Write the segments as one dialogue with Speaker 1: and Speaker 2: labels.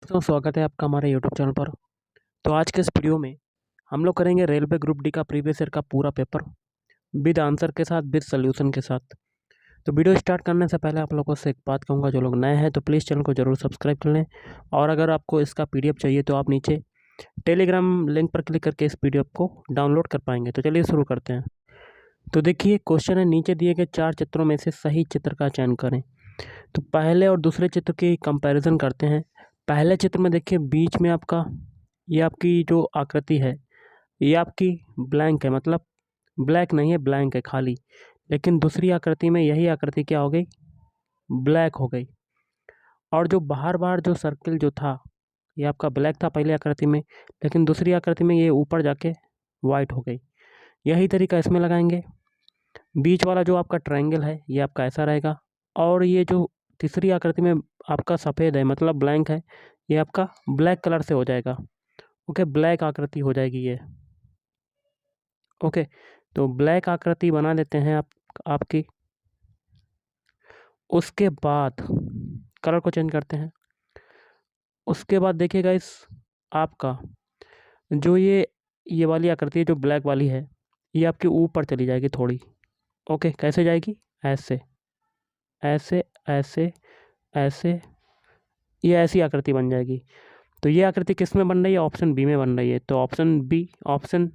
Speaker 1: दोस्तों स्वागत है आपका हमारे यूट्यूब चैनल पर। तो आज के इस वीडियो में हम लोग करेंगे रेलवे ग्रुप डी का प्रीवियस ईयर का पूरा पेपर विद आंसर के साथ विद सोल्यूशन के साथ। तो वीडियो स्टार्ट करने से पहले आप लोगों से एक बात कहूँगा, जो लोग नए हैं तो प्लीज़ चैनल को ज़रूर सब्सक्राइब कर लें। और अगर आपको इसका PDF चाहिए तो आप नीचे टेलीग्राम लिंक पर क्लिक करके इस PDF को डाउनलोड कर पाएंगे। तो चलिए शुरू करते हैं। तो देखिए क्वेश्चन है, नीचे दिए गए 4 चित्रों में से सही चित्र का चयन करें। तो पहले और दूसरे चित्र की कंपैरिजन करते हैं। पहले चित्र में देखिए बीच में आपका ये आपकी जो आकृति है ये आपकी ब्लैंक है, मतलब ब्लैक नहीं है, ब्लैंक है खाली। लेकिन दूसरी आकृति में यही आकृति क्या हो गई, ब्लैक हो गई। और जो बाहर बाहर जो सर्किल जो था ये आपका ब्लैक था पहले आकृति में, लेकिन दूसरी आकृति में ये ऊपर जाके वाइट हो गई। यही तरीका इसमें लगाएंगे। बीच वाला जो आपका ट्रायंगल है ये आपका ऐसा रहेगा, और ये जो तीसरी आकृति में आपका सफ़ेद है मतलब ब्लैंक है, ये आपका ब्लैक कलर से हो जाएगा। ओके, ब्लैक आकृति हो जाएगी ये। ओके, तो ब्लैक आकृति बना देते हैं आपकी। उसके बाद कलर को चेंज करते हैं। उसके बाद देखिएगा इस आपका जो ये वाली आकृति है जो ब्लैक वाली है ये आपके ऊपर चली जाएगी थोड़ी। ओके, कैसे जाएगी, ऐसे ऐसे ऐसे ऐसे, ये ऐसी आकृति बन जाएगी। तो ये आकृति किस में बन रही है, ऑप्शन बी में बन रही है। तो ऑप्शन बी, ऑप्शन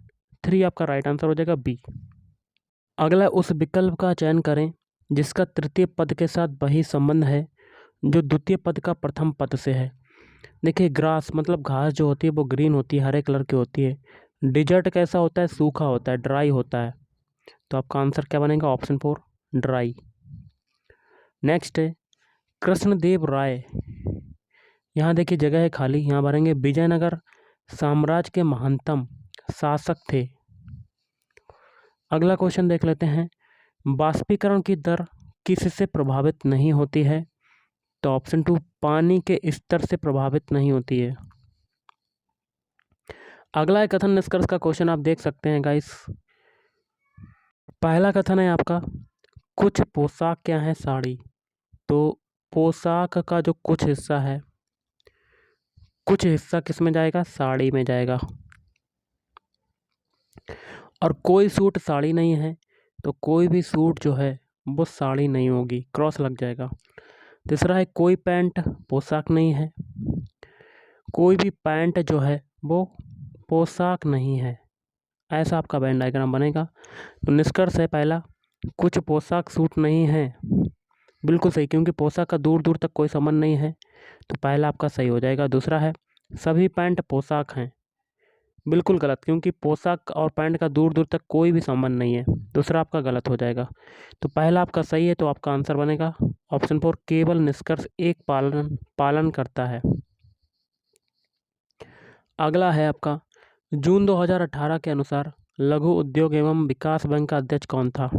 Speaker 1: 3 आपका राइट आंसर हो जाएगा, बी। अगला, उस विकल्प का चयन करें जिसका तृतीय पद के साथ वही संबंध है जो द्वितीय पद का प्रथम पद से है। देखिए ग्रास मतलब घास जो होती है वो ग्रीन होती है, हरे कलर की होती है। डिजर्ट कैसा होता है, सूखा होता है, ड्राई होता है। तो आपका आंसर क्या बनेगा, ऑप्शन 4 ड्राई। नेक्स्ट है कृष्णदेव राय। यहाँ देखिए जगह है खाली, यहाँ भरेंगे विजयनगर साम्राज्य के महानतम शासक थे। अगला क्वेश्चन देख लेते हैं, बाष्पीकरण की दर किससे प्रभावित नहीं होती है। तो ऑप्शन 2 पानी के स्तर से प्रभावित नहीं होती है। अगला कथन निष्कर्ष का क्वेश्चन आप देख सकते हैं गाइस। पहला कथन है आपका, कुछ पोशाक क्या है, साड़ी। तो पोशाक का जो कुछ हिस्सा है, कुछ हिस्सा किस में जाएगा, साड़ी में जाएगा। और कोई सूट साड़ी नहीं है, तो कोई भी सूट जो है वो साड़ी नहीं होगी, क्रॉस लग जाएगा। तीसरा है कोई पैंट पोशाक नहीं है, कोई भी पैंट जो है वो पोशाक नहीं है। ऐसा आपका वेन डायग्राम बनेगा। तो निष्कर्ष है पहला, कुछ पोशाक सूट नहीं है, बिल्कुल सही, क्योंकि पोशाक का दूर दूर तक कोई संबंध नहीं है। तो पहला आपका सही हो जाएगा। दूसरा है सभी पैंट पोशाक हैं, बिल्कुल गलत, क्योंकि पोशाक और पैंट का दूर दूर तक कोई भी संबंध नहीं है। दूसरा आपका गलत हो जाएगा। तो पहला आपका सही है, तो आपका आंसर बनेगा ऑप्शन 4 केवल निष्कर्ष एक पालन करता है। अगला है आपका, जून 2018 के अनुसार लघु उद्योग एवं विकास बैंक का अध्यक्ष कौन था,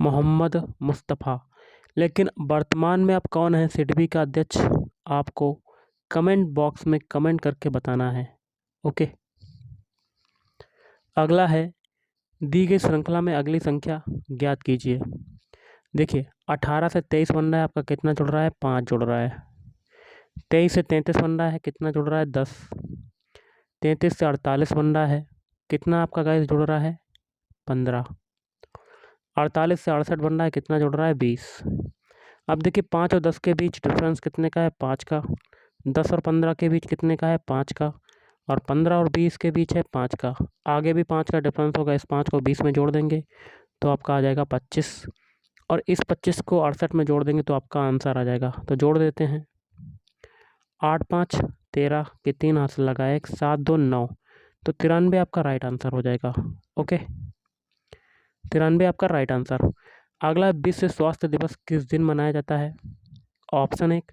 Speaker 1: मोहम्मद मुस्तफ़ा। लेकिन वर्तमान में आप कौन है सिडबी का अध्यक्ष, आपको कमेंट बॉक्स में कमेंट करके बताना है। ओके, अगला है दी गई श्रृंखला में अगली संख्या ज्ञात कीजिए। देखिए 18 से 23 बन रहा है, आपका कितना जुड़ रहा है, 5 जुड़ रहा है। 23 से 33 बन रहा है, कितना जुड़ रहा है, 10। 33 से 48 बन रहा है, कितना आपका गाइस जुड़ रहा है, 15। 48 से 68 बन रहा है, कितना जुड़ रहा है, 20। अब देखिए 5 और 10 के बीच डिफरेंस कितने का है, 5 का। 10 और 15 के बीच कितने का है, 5 का। और 15 और 20 के बीच है 5 का। आगे भी 5 का डिफरेंस होगा, इस 5 को 20 में जोड़ देंगे तो आपका आ जाएगा 25। और इस 25 को 68 में जोड़ देंगे तो आपका आंसर आ जाएगा। तो जोड़ देते हैं, 8 5 13 के 3 हाथ से लगाए, 1 7 2 9, तो 93 आपका राइट आंसर हो जाएगा। ओके, 93 आपका राइट आंसर। अगला, विश्व स्वास्थ्य दिवस किस दिन मनाया जाता है। ऑप्शन 1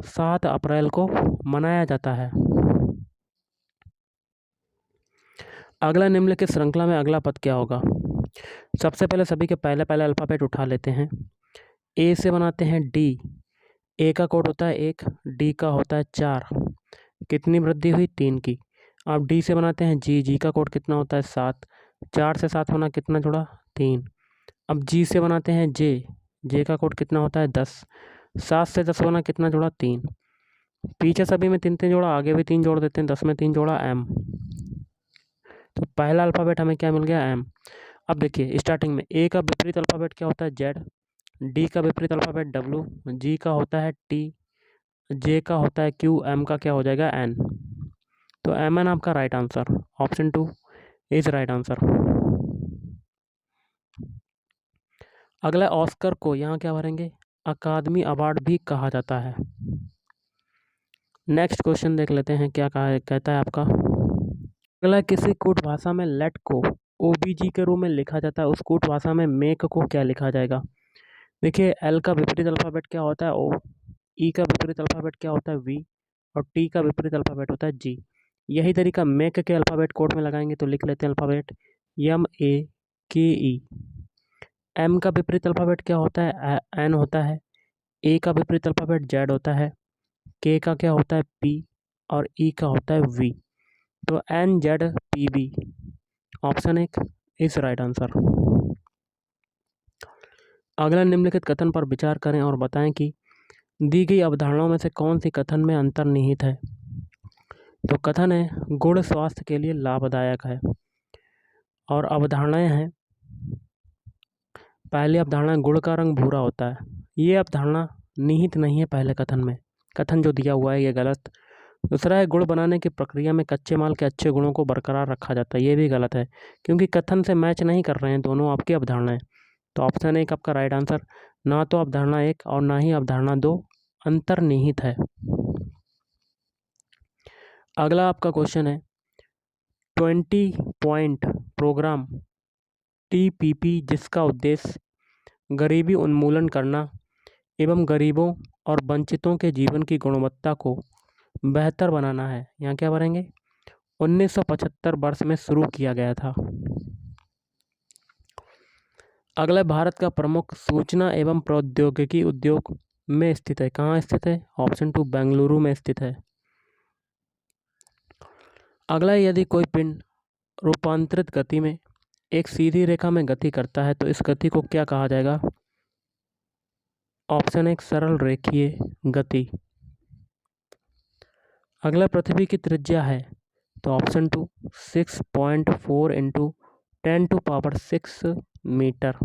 Speaker 1: 7 अप्रैल को मनाया जाता है। अगला, निम्नलिखित श्रृंखला में अगला पद क्या होगा। सबसे पहले सभी के पहले पहले अल्फ़ाबेट उठा लेते हैं। ए से बनाते हैं डी, ए का कोड होता है 1, डी का होता है 4, कितनी वृद्धि हुई, 3 की। अब डी से बनाते हैं जी, जी का कोड कितना होता है 7, 4 से 7 होना, कितना जुड़ा, 3। अब जी से बनाते हैं जे, जे का कोड कितना होता है 10, 7 से 10 होना, कितना जुड़ा, 3। पीछे सभी में 3 3 जोड़ा, आगे भी 3 जोड़ देते हैं, 10 में 3 जोड़ा m। तो पहला अल्फ़ाबेट हमें क्या मिल गया, m। अब देखिए स्टार्टिंग में a का विपरीत अल्फ़ाबेट क्या होता है, z। d का विपरीत अल्फ़ाबेट w। g का होता है t। j का होता है q। m का क्या हो जाएगा, n। तो mn आपका right answer, option 2 is right answer. अगला, ऑस्कर को यहाँ क्या भरेंगे, अकादमी अवार्ड भी कहा जाता है। नेक्स्ट क्वेश्चन देख लेते हैं क्या कहता है आपका। अगला, किसी कूट भाषा में लेट को ओबीजी के रूप में लिखा जाता है, उस कूट भाषा में मेक को क्या लिखा जाएगा। देखिए एल का विपरीत अल्फ़ाबेट क्या होता है, ओ। ई का विपरीत अल्फ़ाबेट क्या होता है, वी। और टी का विपरीत अल्फ़ाबेट होता है, जी। यही तरीका मेक के अल्फ़ाबेट कोड में लगाएंगे, तो लिख लेते हैं अल्फ़ाबेट MEKE। एम का विपरीत अल्फ़ाबेट क्या होता है, एन होता है। ए का विपरीत अल्फ़ाबेट जेड होता है। के का क्या होता है, पी। और ई का होता है वी। तो NZPB, option 1 is right answer. अगला, निम्नलिखित कथन पर विचार करें और बताएं कि दी गई अवधारणाओं में से कौन सी कथन में अंतर्निहित है। तो कथन है, गुड़ स्वास्थ्य के लिए लाभदायक है। और अवधारणाएं हैं, पहली अवधारणा, गुड़ का रंग भूरा होता है। ये अवधारणा निहित नहीं है पहले कथन में, कथन जो दिया हुआ है ये गलत। दूसरा है, गुड़ बनाने की प्रक्रिया में कच्चे माल के अच्छे गुणों को बरकरार रखा जाता है। ये भी गलत है, क्योंकि कथन से मैच नहीं कर रहे हैं दोनों आपकी अवधारणाएं। तो ऑप्शन 1 आपका राइट आंसर। ना तो अवधारणा 1 और ना ही अवधारणा 2 अंतर्निहित है। अगला आपका क्वेश्चन है, 20 पॉइंट प्रोग्राम TPP, जिसका उद्देश्य गरीबी उन्मूलन करना एवं गरीबों और वंचितों के जीवन की गुणवत्ता को बेहतर बनाना है। यहाँ क्या भरेंगे, 1975 वर्ष में शुरू किया गया था। अगला, भारत का प्रमुख सूचना एवं प्रौद्योगिकी उद्योग में स्थित है। कहाँ स्थित है, ऑप्शन 2 बेंगलुरु में स्थित है। अगला, यदि कोई पिंड रूपांतरित गति में एक सीधी रेखा में गति करता है तो इस गति को क्या कहा जाएगा। ऑप्शन 1 सरल रेखीय गति। अगला, पृथ्वी की त्रिज्या है, तो ऑप्शन 2 6.4 इंटू 10⁶ मीटर।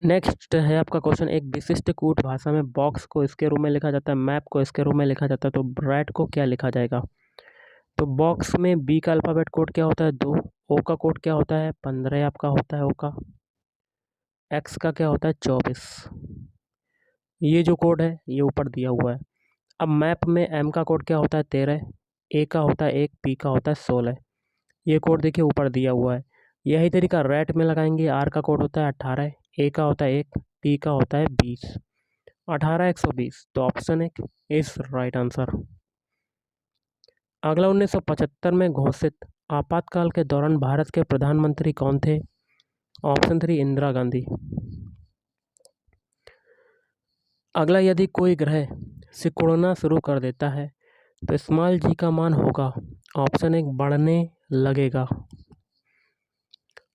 Speaker 1: नेक्स्ट है आपका क्वेश्चन, एक विशिष्ट कूट भाषा में बॉक्स को इसके रूप में लिखा जाता है, मैप को इसके रूप में लिखा जाता है, तो ब्रैट को क्या लिखा जाएगा। तो बॉक्स में बी का अल्फ़ाबेट कोड क्या होता है, 2। ओ का कोड क्या होता है, 15 आपका होता है ओ का। एक्स का क्या होता है, 24। ये जो कोड है ये ऊपर दिया हुआ है। अब मैप में एम का कोड क्या होता है, 13। ए का होता है 1, पी का होता है 16। ये कोड देखिए ऊपर दिया हुआ है। यही तरीका रैट में लगाएंगे, आर का कोड होता है 18, ए का होता है 1, पी का होता है 20। 18 120, तो ऑप्शन 1 इज राइट आंसर। अगला, 1975 में घोषित आपातकाल के दौरान भारत के प्रधानमंत्री कौन थे। ऑप्शन 3 इंदिरा गांधी। अगला, यदि कोई ग्रह सिकुड़ना शुरू कर देता है तो स्मॉल जी का मान होगा। ऑप्शन 1 बढ़ने लगेगा।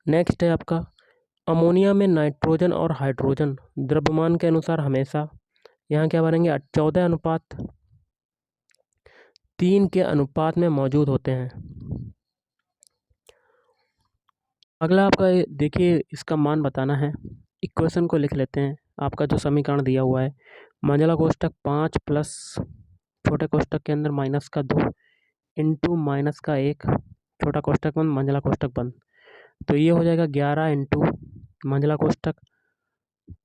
Speaker 1: नेक्स्ट है आपका, अमोनिया में नाइट्रोजन और हाइड्रोजन द्रव्यमान के अनुसार हमेशा, यहाँ क्या भरेंगे, 14:3 के अनुपात में मौजूद होते हैं। अगला आपका देखिए, इसका मान बताना है। इक्वेशन को लिख लेते हैं। आपका जो समीकरण दिया हुआ है, मंझला कोष्ठक 5 प्लस छोटे कोष्ठक के अंदर माइनस का 2 इंटू माइनस का 1 छोटा कोष्ठक बंद मंझला कोष्ठक बंद। तो ये हो जाएगा 11 इंटू मंझला कोष्ठक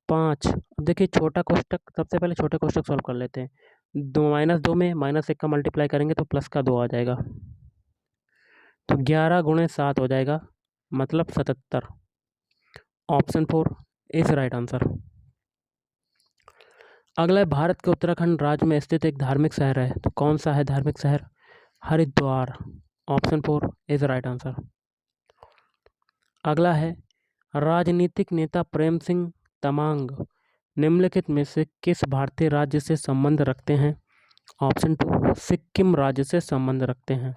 Speaker 1: 5। अब देखिए छोटा कोष्ठक, सबसे पहले छोटे कोष्ठक सॉल्व कर लेते हैं। 2 में -1 का मल्टीप्लाई करेंगे तो प्लस का 2 आ जाएगा। तो 11 गुणे 7 हो जाएगा, मतलब 77। Option 4 is right answer. अगला है, भारत के उत्तराखंड राज्य में स्थित एक धार्मिक शहर है, तो कौन सा है धार्मिक शहर, Haridwar. Option 4 is right answer. अगला है, राजनीतिक नेता प्रेम सिंह तमांग निम्नलिखित में से किस भारतीय राज्य से संबंध रखते हैं। ऑप्शन 2 सिक्किम राज्य से संबंध रखते हैं।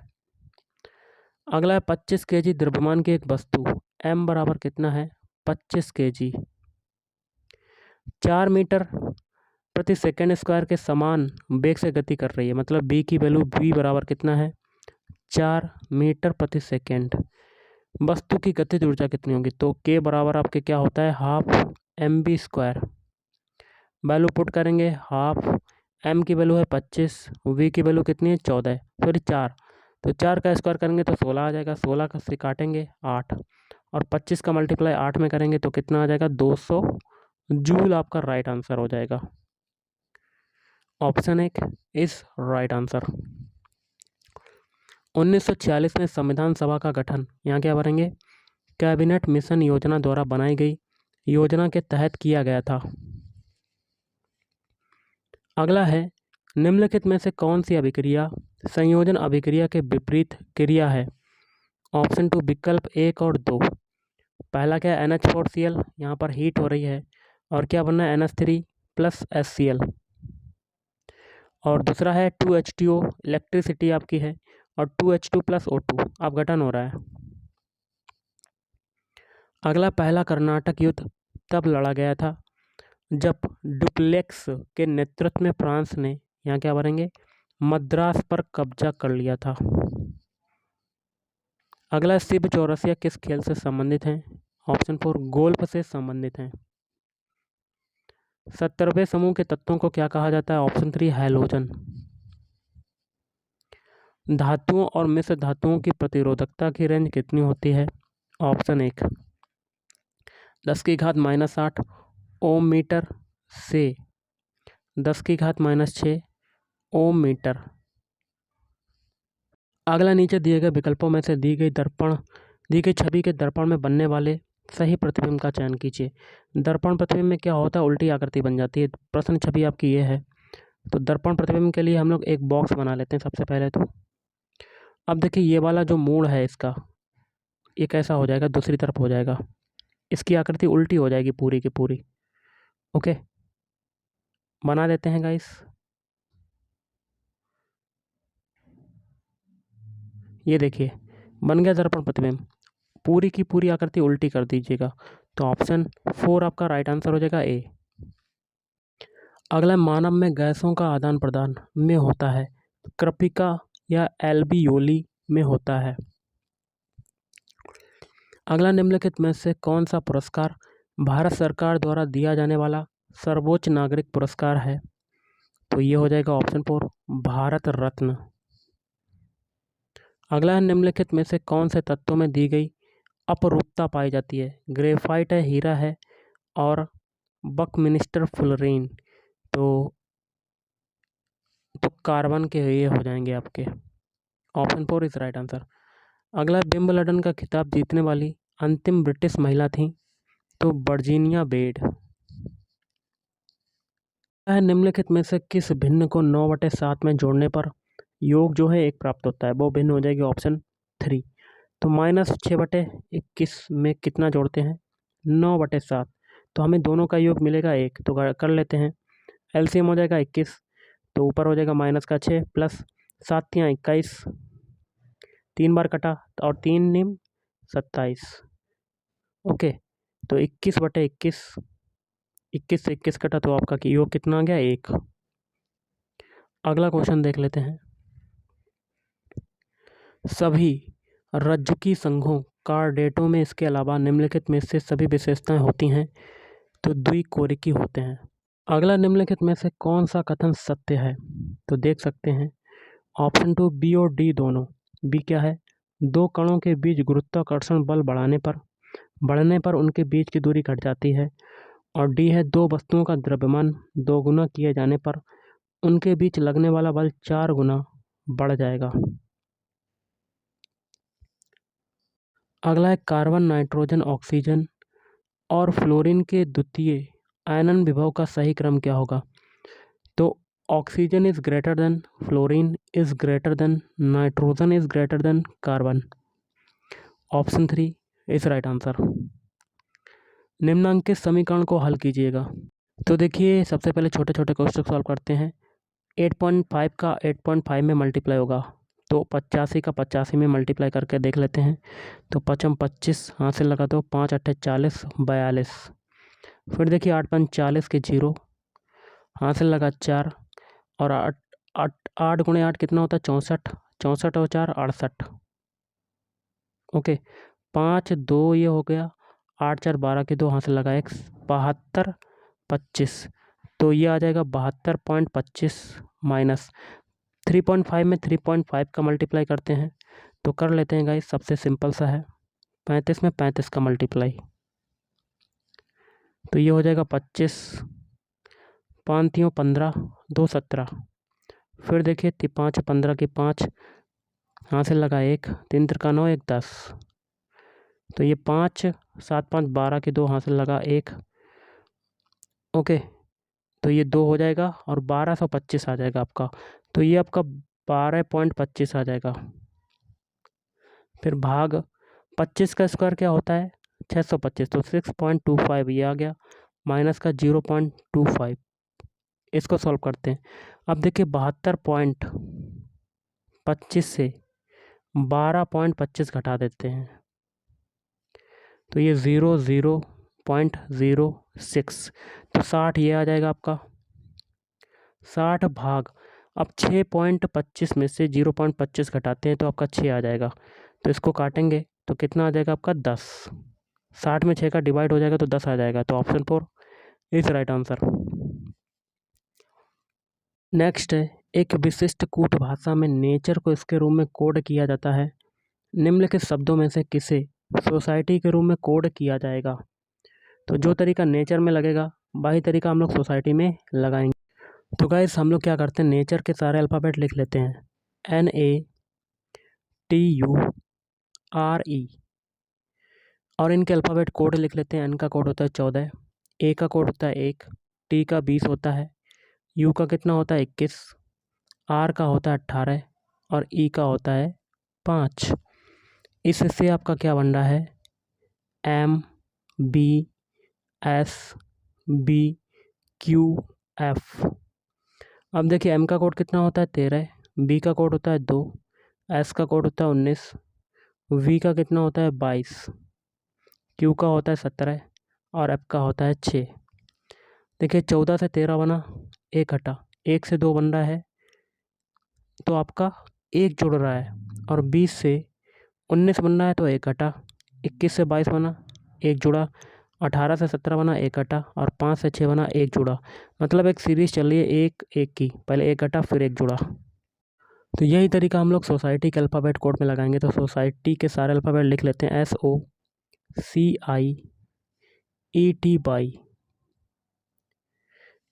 Speaker 1: अगला है, 25 kg द्रव्यमान की एक वस्तु m बराबर कितना है, 25 kg। 4 मीटर प्रति सेकंड स्क्वायर के समान वेग से गति कर रही है, मतलब बी की वैल्यू बी बराबर कितना है 4 मीटर प्रति सेकंड। वस्तु की गतिज ऊर्जा कितनी होगी, तो के बराबर आपके क्या होता है half m b square. Value put करेंगे, हाफ एम की वैल्यू है 25, वी की वैल्यू कितनी है 14, फिर 4, तो 4 का स्क्वायर करेंगे तो 16 आ जाएगा, 16 का से काटेंगे 8 और 25 का मल्टीप्लाई 8 में करेंगे तो कितना आ जाएगा 200 जूल। आपका राइट आंसर हो जाएगा। Option 1 is right answer. 1946 में संविधान सभा का गठन, यहाँ क्या भरेंगे, कैबिनेट मिशन योजना द्वारा बनाई गई योजना के तहत किया गया था। अगला है निम्नलिखित में से कौन सी अभिक्रिया संयोजन अभिक्रिया के विपरीत क्रिया है। ऑप्शन 2 विकल्प 1 और 2। पहला क्या है NH4Cl, यहाँ पर हीट हो रही है और क्या बनना है NH3 प्लस HCl। और दूसरा है 2H2O, इलेक्ट्रिसिटी आपकी है और 2H2 प्लस O2 अब गठन हो रहा है। अगला पहला कर्नाटक युद्ध तब लड़ा गया था जब डुप्लेक्स के नेतृत्व में फ्रांस ने, यहाँ क्या भरेंगे, मद्रास पर कब्जा कर लिया था। अगला शिव चौरसिया किस खेल से संबंधित हैं। ऑप्शन 4 गोल्फ से संबंधित हैं। 70वें समूह के तत्वों को क्या कहा जाता है। Option 3 halogen. धातुओं और मिश्र धातुओं की प्रतिरोधकता की रेंज कितनी होती है। ऑप्शन 1 10⁻⁻8 ओम मीटर से 10⁻⁻6 ओम मीटर। अगला नीचे दिए गए विकल्पों में से दी गई छवि के दर्पण में बनने वाले सही प्रतिबिंब का चयन कीजिए। दर्पण प्रतिबिंब में क्या होता है, उल्टी आकृति बन जाती है। प्रश्न छवि आपकी ये है, तो दर्पण प्रतिबिंब के लिए हम लोग एक बॉक्स बना लेते हैं सबसे पहले। तो अब देखिए ये वाला जो मूड है इसका, ये कैसा हो जाएगा, दूसरी तरफ हो जाएगा, इसकी आकृति उल्टी हो जाएगी पूरी की पूरी। ओके, बना देते हैं गाइस। ये देखिए बन गया दर्पण प्रतिबिंब, पूरी की पूरी आकृति उल्टी कर दीजिएगा। तो ऑप्शन 4 आपका राइट आंसर हो जाएगा ए। अगला मानव में गैसों का आदान प्रदान में होता है, कृपिका या एल्बियोली में होता है। अगला निम्नलिखित में से कौन सा पुरस्कार भारत सरकार द्वारा दिया जाने वाला सर्वोच्च नागरिक पुरस्कार है। तो ये हो जाएगा ऑप्शन 4 भारत रत्न। अगला निम्नलिखित में से कौन से तत्वों में दी गई अपरूपता पाई जाती है। ग्रेफाइट है, हीरा है और बकमिनिस्टर फुलरेन। तो कार्बन के ये हो जाएंगे आपके। Option 4 is right answer. अगला विंबलडन का खिताब जीतने वाली अंतिम ब्रिटिश महिला थी। तो वर्जीनिया बेड। निम्नलिखित में से किस भिन्न को 9/7 में जोड़ने पर योग जो है 1 प्राप्त होता है। वो भिन्न हो जाएगी ऑप्शन 3। तो -6/21 में कितना जोड़ते हैं 9/7, तो हमें दोनों का योग मिलेगा 1। तो कर लेते हैं, एलसीएम हो जाएगा 21, तो ऊपर हो जाएगा -6 प्लस 7 या 21, 3 बार कटा और 3 निम 27। ओके, तो 21/21, 21 से 21 कटा तो आपका योग कितना आ गया 1। अगला क्वेश्चन देख लेते हैं। सभी रज्जुकी संघों कार्डेटों में इसके अलावा निम्नलिखित में से सभी विशेषताएं होती हैं। तो द्विकोरिकी होते हैं। अगला निम्नलिखित में से कौन सा कथन सत्य है। तो देख सकते हैं ऑप्शन 2 बी और डी दोनों। बी क्या है, 2 कणों के बीच गुरुत्वाकर्षण बल बढ़ने पर उनके बीच की दूरी घट जाती है। और डी है 2 वस्तुओं का द्रव्यमान 2 गुना किए जाने पर उनके बीच लगने वाला बल 4 गुना बढ़ जाएगा। अगला है कार्बन, नाइट्रोजन, ऑक्सीजन और फ्लोरीन के द्वितीय आयनन विभव का सही क्रम क्या होगा। तो oxygen is greater than fluorine is greater than nitrogen is greater than carbon. Option 3 is right answer. निम्नांकित समीकरण को हल कीजिएगा। तो देखिए सबसे पहले छोटे छोटे क्वेश्चन सॉल्व करते हैं। 8.5 का 8.5 में मल्टीप्लाई होगा, तो 85 का 85 में मल्टीप्लाई करके देख लेते हैं। तो 5×25 हाथ से लगा दो, 5×8 = 40, 42। फिर देखिए 8×5 = 40 के 0 हासिल लगा 4 और 8 8 8 गुणे 8 कितना होता है 64, 64 और 4 68। ओके 5 2 ये हो गया, 8 4 12 के 2 हासिल लगा 1 72 25। तो ये आ जाएगा 72.25 माइनस 3.5 में 3.5 का मल्टीप्लाई करते हैं तो कर लेते हैं गाइस, सबसे सिंपल सा है 35 में 35 का मल्टीप्लाई। तो ये हो जाएगा 25 5 3 15 2 17। फिर देखिए 5 15 की 5 हासिल लगा 1 3 3 9 1 10। तो ये 5 7 5 12 के 2 हासिल लगा 1। ओके तो ये 2 हो जाएगा और 1225 आ जाएगा आपका। तो ये आपका 12.25 आ जाएगा। फिर भाग 25 का स्क्वायर क्या होता है 625, तो 6.25 ये आ गया माइनस का 0.25। इसको सॉल्व करते हैं। अब देखिए 72.25 से 12.25 घटा देते हैं तो ये 0.06, तो 60 ये आ जाएगा आपका 60 भाग। अब 6.25 में से 0.25 घटाते हैं तो आपका 6 आ जाएगा। तो इसको काटेंगे तो कितना आ जाएगा आपका 10। 60 में 6 का डिवाइड हो जाएगा तो 10 आ जाएगा। तो option 4 is right answer. Next है, एक विशिष्ट कूट भाषा में नेचर को इसके रूप में कोड किया जाता है। निम्नलिखित शब्दों में से किसे सोसाइटी के रूप में कोड किया जाएगा। तो जो तरीका नेचर में लगेगा वही तरीका हम लोग सोसाइटी में लगाएंगे। तो गाइस हम लोग क्या करते हैं, नेचर के सारे अल्फ़ाबेट लिख लेते हैं, NATURE, और इनके अल्फ़ाबेट कोड लिख लेते हैं। N का कोड होता है 14, A का कोड होता है 1, T का 20 होता है, U का कितना होता है 21, R का होता है 18 और E का होता है 5। इससे आपका क्या बन रहा है MBSBQF। अब देखिए M का कोड कितना होता है 13, B का कोड होता है 2, S का कोड होता है 19, V का कितना होता है 22, Q का होता है 17 और F का होता है 6। देखिए 14 से 13 बना, 1 हटा, 1 से 2 बन रहा है तो आपका 1 जुड़ रहा है, और 20 से 19 बन रहा है तो 1 हटा, 21 से 22 बना 1 जुड़ा, 18 से 17 बना 1 हटा और 5 से 6 बना 1 जुड़ा। मतलब एक सीरीज़ चल रही है 1 1 की, पहले 1 हटा फिर 1 जुड़ा। तो यही तरीका हम लोग सोसाइटी के अल्फ़ाबेट कोड में लगाएंगे। तो सोसाइटी के सारे अल्फ़ाबेट लिख लेते हैं, SOCIETY।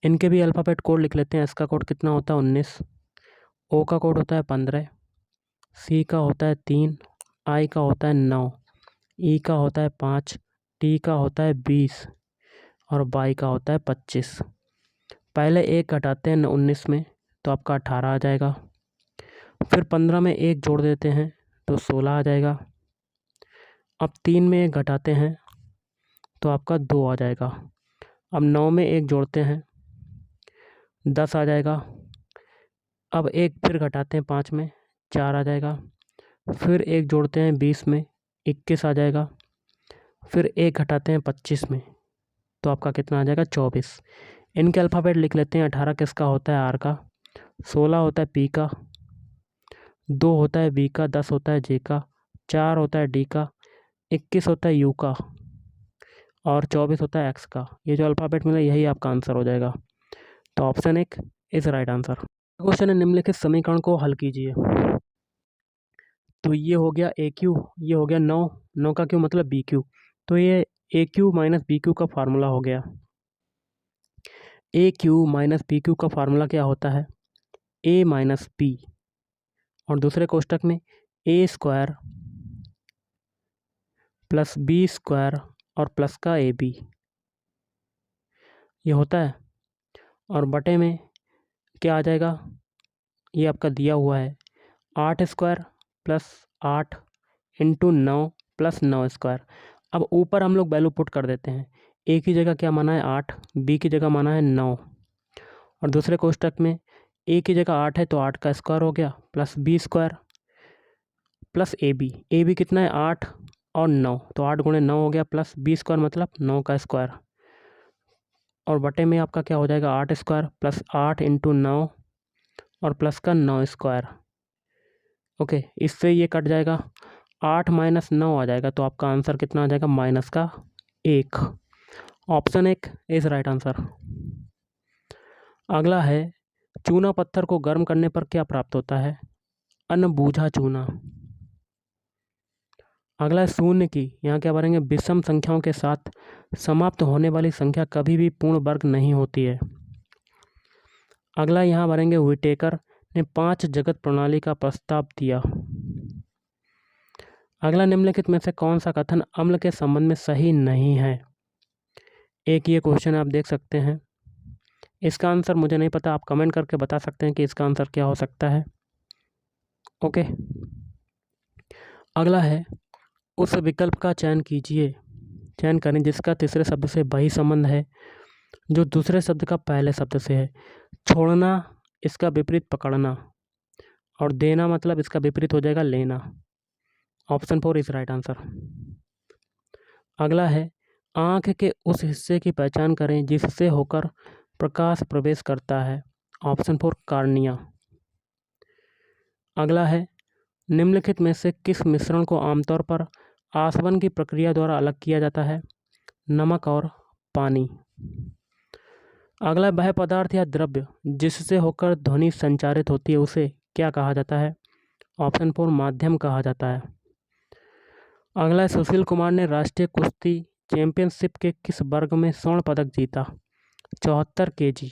Speaker 1: इनके भी अल्फ़ाबेट कोड लिख लेते हैं। एस का कोड कितना होता है 19, ओ का कोड होता है 15, सी का होता है 3, आई का होता है 9, ई का होता है 5, टी का होता है 20 और बाई का होता है 25। पहले 1 घटाते हैं 19 में तो आपका 18 आ जाएगा। फिर 15 में 1 जोड़ देते हैं तो 16 आ जाएगा। अब 3 में 1 घटाते हैं तो आपका 2 आ जाएगा। अब 9 में 1 जोड़ते हैं 10 आ जाएगा। अब 1 फिर घटाते हैं 5 में 4 आ जाएगा। फिर 1 जोड़ते हैं 20 में 21 आ जाएगा। फिर 1 घटाते हैं 25 में तो आपका कितना आ जाएगा 24। इनके अल्फ़ाबेट लिख लेते हैं। 18 किसका होता है आर का, 16 होता है पी का, 2 होता है बी का, 10 होता है जे का, 4 होता है डी का, 21 होता है यू का और 24 होता है एक्स का। ये जो अल्फ़ाबेट मिला यही आपका आंसर हो जाएगा। तो option 1 is right answer. Question है, निम्नलिखित समीकरण को हल कीजिए। तो ये हो गया ए क्यू, ये हो गया 9, 9 का क्यू मतलब बी क्यू। तो ये a q minus b q का फार्मूला हो गया। A q minus b q का फार्मूला क्या होता है, ए माइनस बी और दूसरे कोष्टक में ए स्क्वायर प्लस बी स्क्वायर और प्लस का ए बी ये होता है। और बटे में क्या आ जाएगा, ये आपका दिया हुआ है 8 square plus 8 into 9 plus 9 square. अब ऊपर हम लोग वैल्यू पुट कर देते हैं। ए की जगह क्या माना है 8, बी की जगह माना है 9 और दूसरे कोष्टक में ए की जगह 8 है तो 8 का स्क्वायर हो गया plus b square plus a b कितना है 8 और 9, तो 8 गुणे 9 हो गया प्लस बी स्क्वायर मतलब 9 का स्क्वायर। और बटे में आपका क्या हो जाएगा 8 स्क्वायर प्लस 8 इंटू 9 और प्लस का 9 स्क्वायर। ओके, इससे ये कट जाएगा, 8 माइनस 9 आ जाएगा, तो आपका आंसर कितना आ जाएगा माइनस का 1। Option 1 is right answer. अगला है चूना पत्थर को गर्म करने पर क्या प्राप्त होता है? अनबूझा चूना। अगला है शून्य की, यहाँ क्या भरेंगे? विषम संख्याओं के साथ समाप्त होने वाली संख्या कभी भी पूर्ण वर्ग नहीं होती है। अगला यहाँ भरेंगे व्हिटेकर ने 5 जगत प्रणाली का प्रस्ताव दिया। अगला निम्नलिखित में से कौन सा कथन अम्ल के संबंध में सही नहीं है? एक ये क्वेश्चन आप देख सकते हैं, इसका आंसर मुझे नहीं पता, आप कमेंट करके बता सकते हैं कि इसका आंसर क्या हो सकता है। ओके, अगला है उस विकल्प का चयन कीजिए, चयन करें जिसका तीसरे शब्द से वही संबंध है जो दूसरे शब्द का पहले शब्द से है। छोड़ना इसका विपरीत पकड़ना, और देना मतलब इसका विपरीत हो जाएगा लेना। Option 4 is right answer. अगला है आँख के उस हिस्से की पहचान करें जिससे होकर प्रकाश प्रवेश करता है। Option 4 cornea. अगला है निम्नलिखित में से किस मिश्रण को आमतौर पर आसवन की प्रक्रिया द्वारा अलग किया जाता है? नमक और पानी। अगला वह पदार्थ या द्रव्य जिससे होकर ध्वनि संचारित होती है उसे क्या कहा जाता है? ऑप्शन 4 माध्यम कहा जाता है। अगला सुशील कुमार ने राष्ट्रीय कुश्ती चैंपियनशिप के किस वर्ग में स्वर्ण पदक जीता? 74 kg।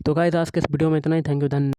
Speaker 1: तो गाइस आज के इस वीडियो में इतना ही। थैंक यू, धन्यवाद।